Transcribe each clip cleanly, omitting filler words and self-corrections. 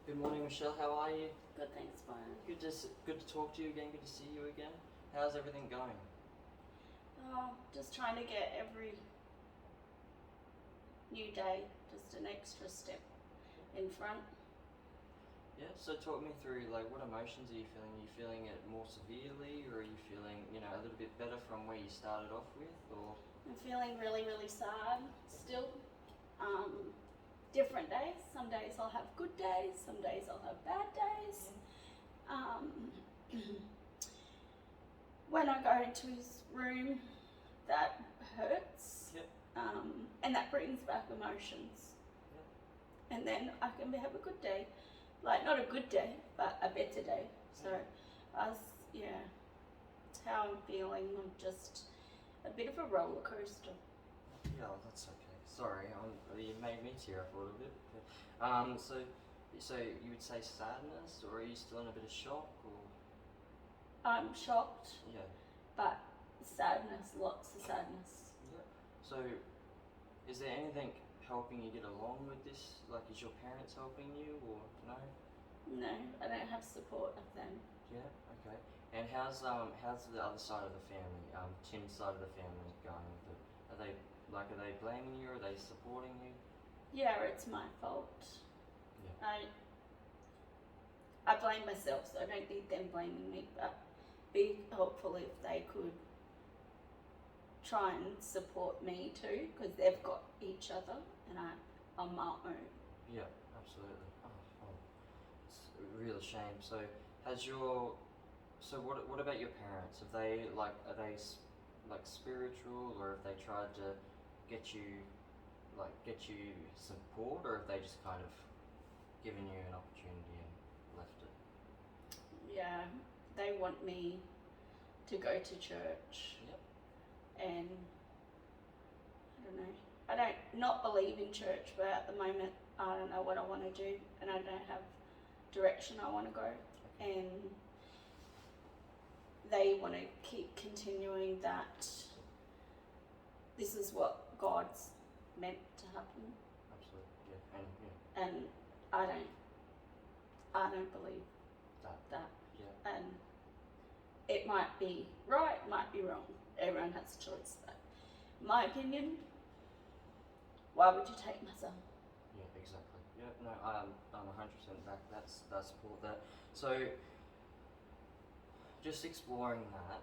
Good morning, Michelle. How are you? Good, thanks, Brian. Good to talk to you again. Good to see you again. How's everything going? Oh, just trying to get every new day just an extra step in front. Yeah. So talk me through what emotions are you feeling? Are you feeling it more severely, or are you feeling a little bit better from where you started off with, or? I'm feeling really, really sad still. Different days. Some days I'll have good days. Some days I'll have bad days. Um, when I go into his room, that hurts. Yep. And that brings back emotions. Yep. And then I can have a good day. Like, not a good day, but a better day. So, it's how I'm feeling. I'm just a bit of a roller coaster. Yeah, that's okay. Sorry, you made me tear up a little bit. So you would say sadness, or are you still in a bit of shock, or? I'm shocked, Yeah. but sadness, lots of sadness. Yeah. So, is there anything helping you get along with this? Like, is your parents helping you, or no? No, I don't have support of them. Yeah. Okay. And how's the other side of the family, Tim's side of the family going with it? Are they blaming you, or are they supporting you? Yeah, it's my fault. Yeah. I blame myself, so I don't need them blaming me, but be helpful if they could try and support me too, because they've got each other and I'm on my own. Yeah, absolutely. Oh, it's a real shame. So, what about your parents? Are they spiritual, or have they tried to get you support, or have they just kind of given you an opportunity and left it? Yeah, they want me to go to church. Yep. And I don't know. I don't not believe in church, but at the moment I don't know what I want to do, and I don't have direction I want to go. Okay. And they want to keep continuing that this is what God's meant to happen. Absolutely. Yeah. And I don't believe that. Yeah. And it might be right, might be wrong. Everyone has a choice. But my opinion, why would you take my son? Yeah, exactly. Yeah, no, I'm 100% back. That's support that. So, just exploring that.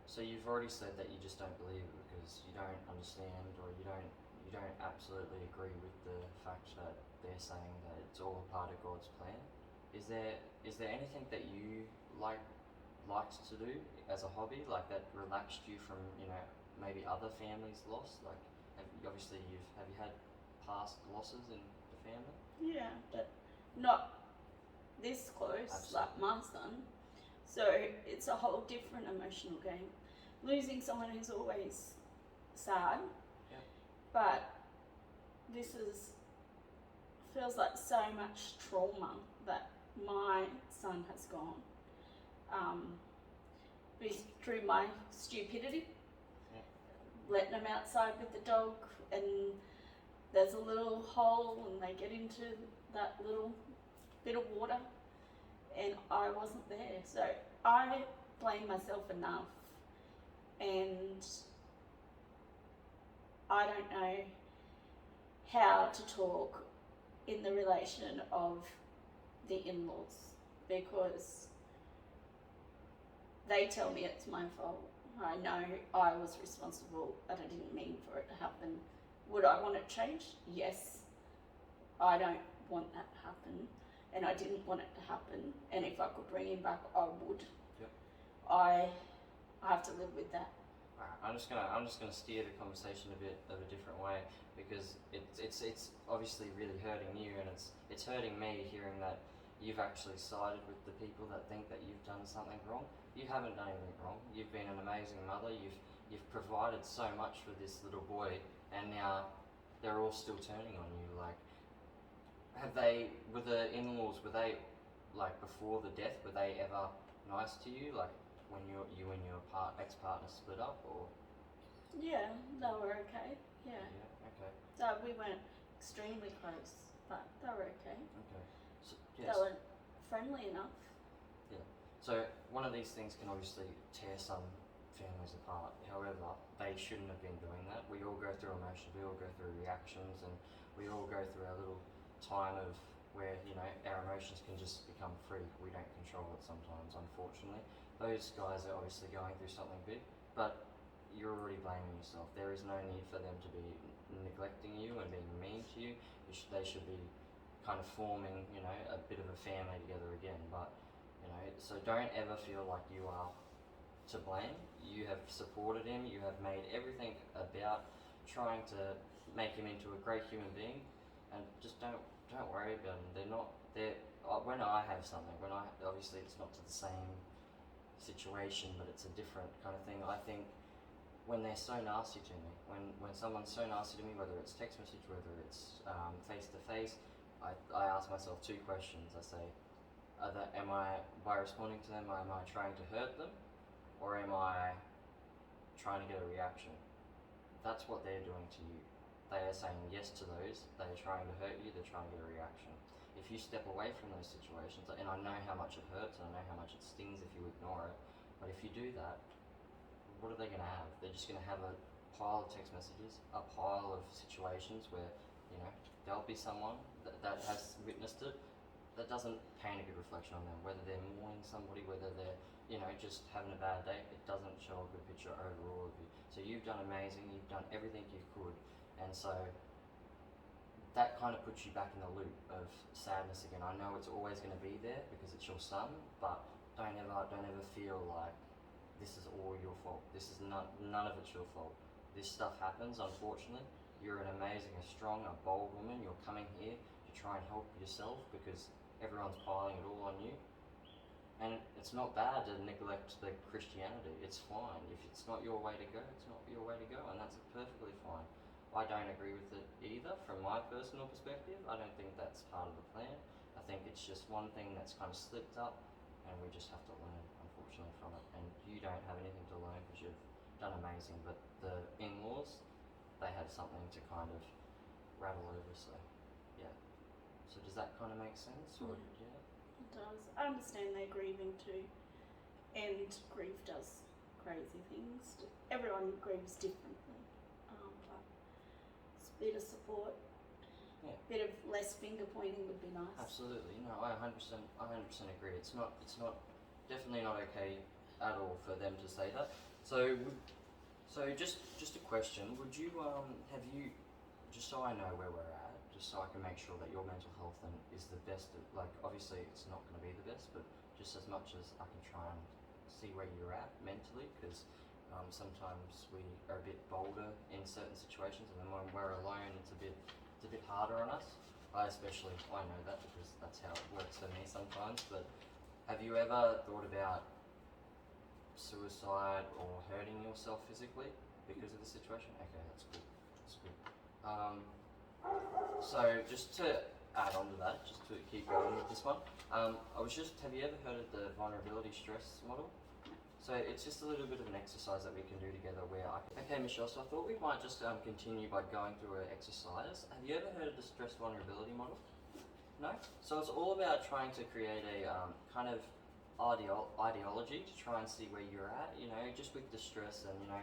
So you've already said that you just don't believe it because you don't understand, or you don't absolutely agree with the fact that they're saying that it's all a part of God's plan. Is there anything that you liked to do as a hobby, like that relaxed you from maybe other families' loss? Like, obviously have you had past losses in the family? Yeah, but not this close, Absolutely. like my son. So it's a whole different emotional game. Losing someone is always sad, Yeah. but this feels like so much trauma that my son has gone. Through my stupidity, Yeah. letting him outside with the dog, and there's a little hole and they get into that little bit of water, and I wasn't there. So I blame myself enough, and I don't know how to talk in the relation of the in-laws, because they tell me it's my fault. I know I was responsible, but I didn't mean for it to happen. Would I want it changed? Yes. I don't want that to happen, and I didn't want it to happen. And if I could bring him back, I would. Yep. I have to live with that. Alright, I'm just gonna steer the conversation a bit of a different way, because it's obviously really hurting you, and it's hurting me hearing that you've actually sided with the people that think that you've done something wrong. You haven't done anything wrong. You've been an amazing mother. You've provided so much for this little boy, and now they're all still turning on you. Like, were the in-laws, like before the death, were they ever nice to you? Like, when you and your ex-partner split up, or? Yeah, they were okay. Yeah. Yeah. Okay. So we weren't extremely close, but they were okay. Yes. They weren't friendly enough. So one of these things can obviously tear some families apart. However, they shouldn't have been doing that. We all go through emotions, we all go through reactions, and we all go through a little time of where, you know, our emotions can just become free. We don't control it sometimes, unfortunately. Those guys are obviously going through something big, but you're already blaming yourself. There is no need for them to be neglecting you and being mean to you. They should be kind of forming, you know, a bit of a family together again. But you know, so don't ever feel like you are to blame. You have supported him. You have made everything about trying to make him into a great human being, and just don't worry about them. They're not. They're when I have something. When I obviously it's not to the same situation, but it's a different kind of thing. I think when they're so nasty to me, when someone's so nasty to me, whether it's text message, whether it's face to face, I ask myself two questions. I say, am I, by responding to them, am I trying to hurt them, or am I trying to get a reaction? That's what they're doing to you. They are saying yes to those. They are trying to hurt you. They're trying to get a reaction. If you step away from those situations, and I know how much it hurts, and I know how much it stings if you ignore it, but if you do that, what are they going to have? They're just going to have a pile of text messages, a pile of situations where, you know, there'll be someone that has witnessed it that doesn't paint a good reflection on them, whether they're mourning somebody, whether they're, you know, just having a bad day. It doesn't show a good picture overall of you. So you've done amazing, you've done everything you could, and so that kind of puts you back in the loop of sadness again. I know it's always going to be there because it's your son, but don't ever feel like this is all your fault. This is none of it's your fault. This stuff happens, unfortunately. You're an amazing, a strong, a bold woman. You're coming here to try and help yourself because everyone's piling it all on you. And it's not bad to neglect the Christianity. It's fine. If it's not your way to go, it's not your way to go, and that's perfectly fine. I don't agree with it either from my personal perspective. I don't think that's part of the plan. I think it's just one thing that's kind of slipped up, and we just have to learn, unfortunately, from it. And you don't have anything to learn because you've done amazing, but the in-laws, they had something to kind of rattle over, so yeah. So does that kind of make sense? Or yeah? It does. I understand they're grieving too, and grief does crazy things. Everyone grieves differently, but it's a bit of support, bit of less finger pointing would be nice. Absolutely, no, I 100% agree. It's not definitely not okay at all for them to say that. So just a question. Would you have you, just so I know where we're at, just so I can make sure that your mental health is the best. Like obviously it's not going to be the best, but just as much as I can try and see where you're at mentally, because sometimes we are a bit bolder in certain situations, and then when we're alone, it's a bit harder on us. I know that because that's how it works for me sometimes. But have you ever thought about suicide or hurting yourself physically because of the situation? Okay, that's good. So just to add on to that, just to keep going with this one, have you ever heard of the vulnerability stress model? So it's just a little bit of an exercise that we can do together okay, Michelle, so I thought we might just continue by going through an exercise. Have you ever heard of the stress vulnerability model? No? So it's all about trying to create a kind of ideology to try and see where you're at, you know, just with the stress and, you know,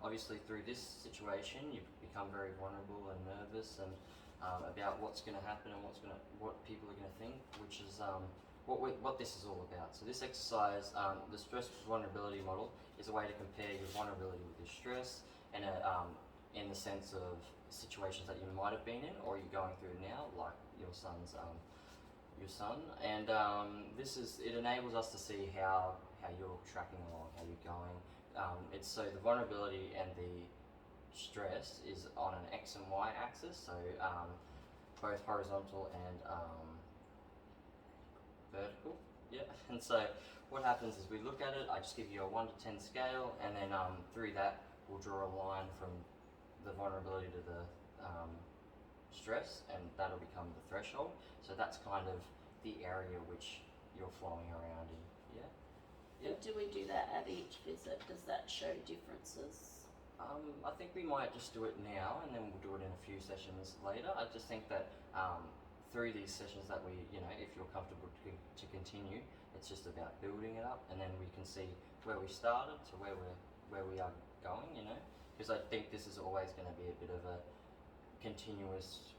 obviously through this situation you've become very vulnerable and nervous and about what's going to happen and what people are going to think, which is what this is all about. So this exercise, the stress vulnerability model, is a way to compare your vulnerability with your stress and in the sense of situations that you might have been in or you're going through now, like your son, and it enables us to see how you're tracking along, how you're going. It's so the vulnerability and the stress is on an X and Y axis, so both horizontal and vertical. Yeah. And so what happens is we look at it. I just give you a 1 to 10 scale, and then through that we'll draw a line from the vulnerability to the stress, and that'll become the threshold. So that's kind of the area which you're flowing around in. Yeah. Yeah. Do we do that at each visit? Does that show differences? I think we might just do it now, and then we'll do it in a few sessions later. I just think that through through these sessions that we, you know, if you're comfortable to continue, it's just about building it up, and then we can see where we started to where we are going, you know, because I think this is always going to be a bit of a continuous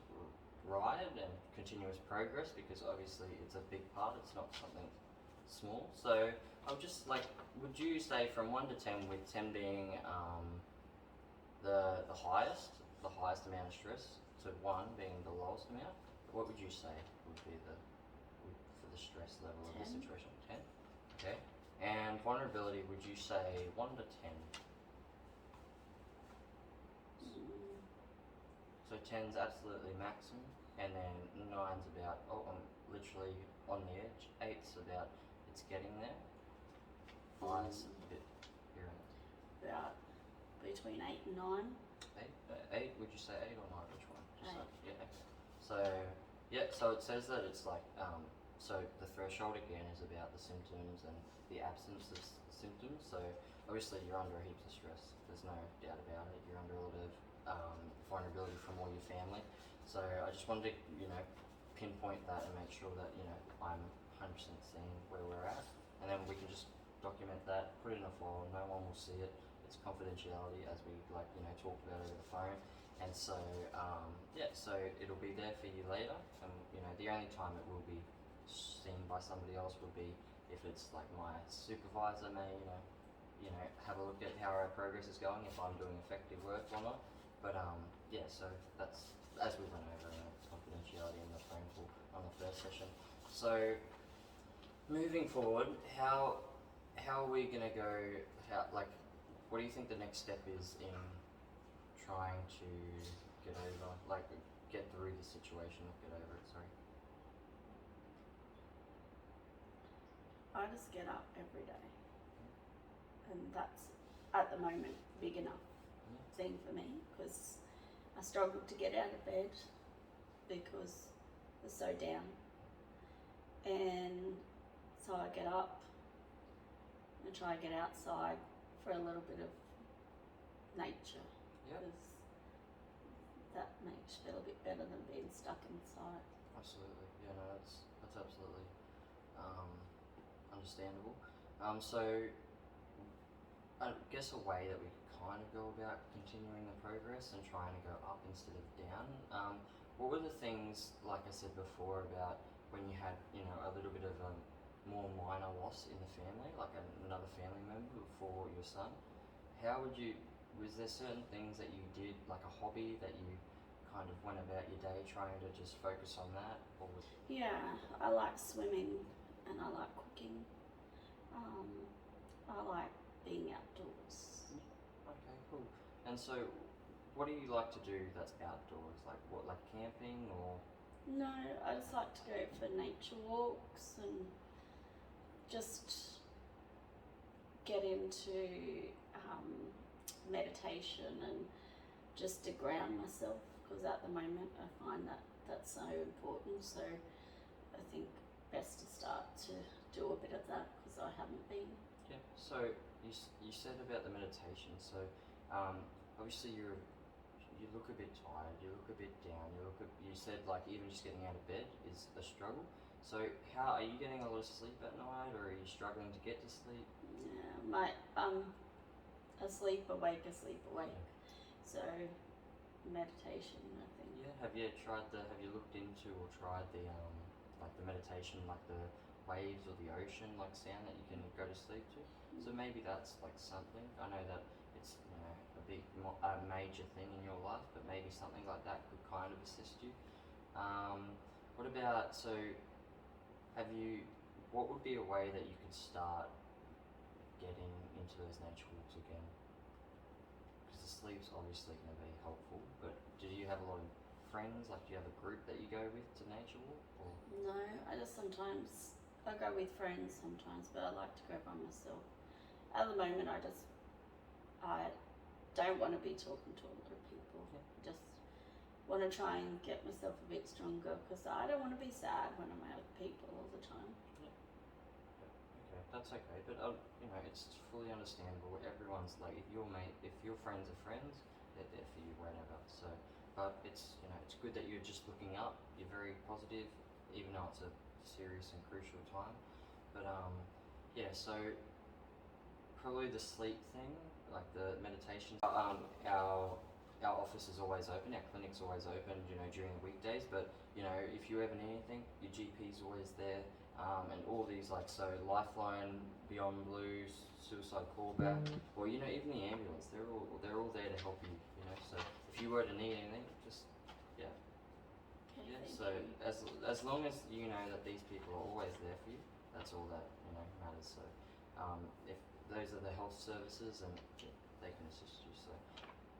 ride and continuous progress, because obviously it's a big part, it's not something small. So I'm just like, would you say from 1 to 10, with 10 being the highest amount of stress, to 1 being the lowest amount, what would you say would be for the stress level of the 10. situation? 10. Okay. And vulnerability, would you say 1 to 10? So 10's absolutely maximum, and then 9's about, oh, I'm literally on the edge. 8's about, it's getting there. 5's a bit here and there. About between 8 and 9. 8? Would you say 8 or 9? Which one? Just 8. like, yeah, okay. So, yeah, so it says that it's like, so the threshold again is about the symptoms and the absence of symptoms. So obviously you're under heaps of stress. There's no doubt about it. You're under a lot of vulnerability from all your family. So I just wanted to, you know, pinpoint that and make sure that, you know, I'm 100% seeing where we're at, and then we can just document that, put it in a file. No one will see it. It's confidentiality, as we, like, you know, talked about over the phone. And so yeah, so it'll be there for you later, and you know, the only time it will be seen by somebody else will be if it's like my supervisor may, you know, have a look at how our progress is going, if I'm doing effective work or not. But yeah, so that's, as we went over, confidentiality in the phone call on the first session. So moving forward, how are we gonna go? How, like, what do you think the next step is in trying to get over, like, get through the situation, not get over it, sorry? I just get up every day, and that's at the moment big enough thing for me, because I struggle to get out of bed because I'm so down, and so I get up and try to get outside for a little bit of nature, Yep. because that makes you feel a bit better than being stuck inside. Absolutely. Yeah, no, that's absolutely understandable. So I guess a way that we could kind of go about continuing the progress and trying to go up instead of down. What were the things, like I said before, about when you had, you know, a little bit of a more minor loss in the family, like another family member before your son? How would you? Was there certain things that you did, like a hobby that you kind of went about your day trying to just focus on that, or was it? Yeah, I like swimming and I like cooking. I like being outdoors. Okay, cool. And so, what do you like to do that's outdoors? Like what, like camping or? No, I just like to go for nature walks and just get into meditation and just to ground myself, because at the moment I find that that's so important. So I think best to start to do a bit of that, because I haven't been. Yeah. So you said about the meditation. So obviously you look a bit tired. You look a bit down. You said like even just getting out of bed is a struggle. So how are you getting a lot of sleep at night, or are you struggling to get to sleep? Yeah, asleep, awake, asleep, awake. So meditation, I think. Yeah. Have you looked into or tried the like the meditation, like the waves or the ocean like sound that you can go to sleep to? So maybe that's like something. I know that it's, you know, a major thing in your life, but maybe something like that could kind of assist you. What about, so what would be a way that you could start getting into those nature walks again? Because the sleep's obviously going to be helpful, but do you have a lot of friends? Like, do you have a group that you go with to nature walk? Or? No, I go with friends sometimes, but I like to go by myself. At the moment, I don't want to be talking to a lot of people. Yeah. I just want to try and get myself a bit stronger, because I don't want to be sad when I'm out with people all the time. Yeah. Okay, that's okay. But you know, it's fully understandable. Everyone's like, if your friends are friends, they're there for you whenever. So but it's it's good that you're just looking up. You're very positive, even though it's a serious and crucial time. But yeah, so probably the sleep thing, like the meditation. Our office is always open. Our clinic's always open. During the weekdays. But if you ever need anything, your GP's always there. And all these Lifeline, Beyond Blue, Suicide Callback, or even the ambulance. They're all there to help you. So if you were to need anything, just yeah. Okay, Yeah. thank So you. as long as you know that these people are always there for you, that's all that matters. So if those are the health services, and they can assist you. So,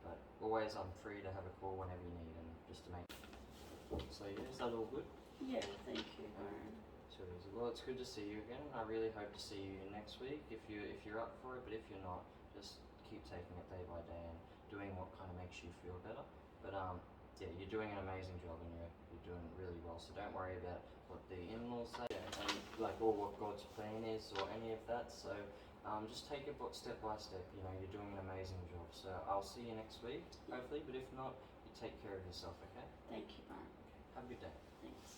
but always I'm free to have a call whenever you need, and just to make. So yeah, is that all good? Yeah, thank you, Byron. Too easy. Well, it's good to see you again. I really hope to see you next week if you're up for it. But if you're not, just keep taking it day by day and doing what kind of makes you feel better. But yeah, you're doing an amazing job, and you're doing really well. So don't worry about what the in-laws say and or what God's plan is or any of that. So just take it step by step. You're doing an amazing job. So I'll see you next week, hopefully. But if not, you take care of yourself. Okay. Thank you, Byron. Have a good day. Thanks.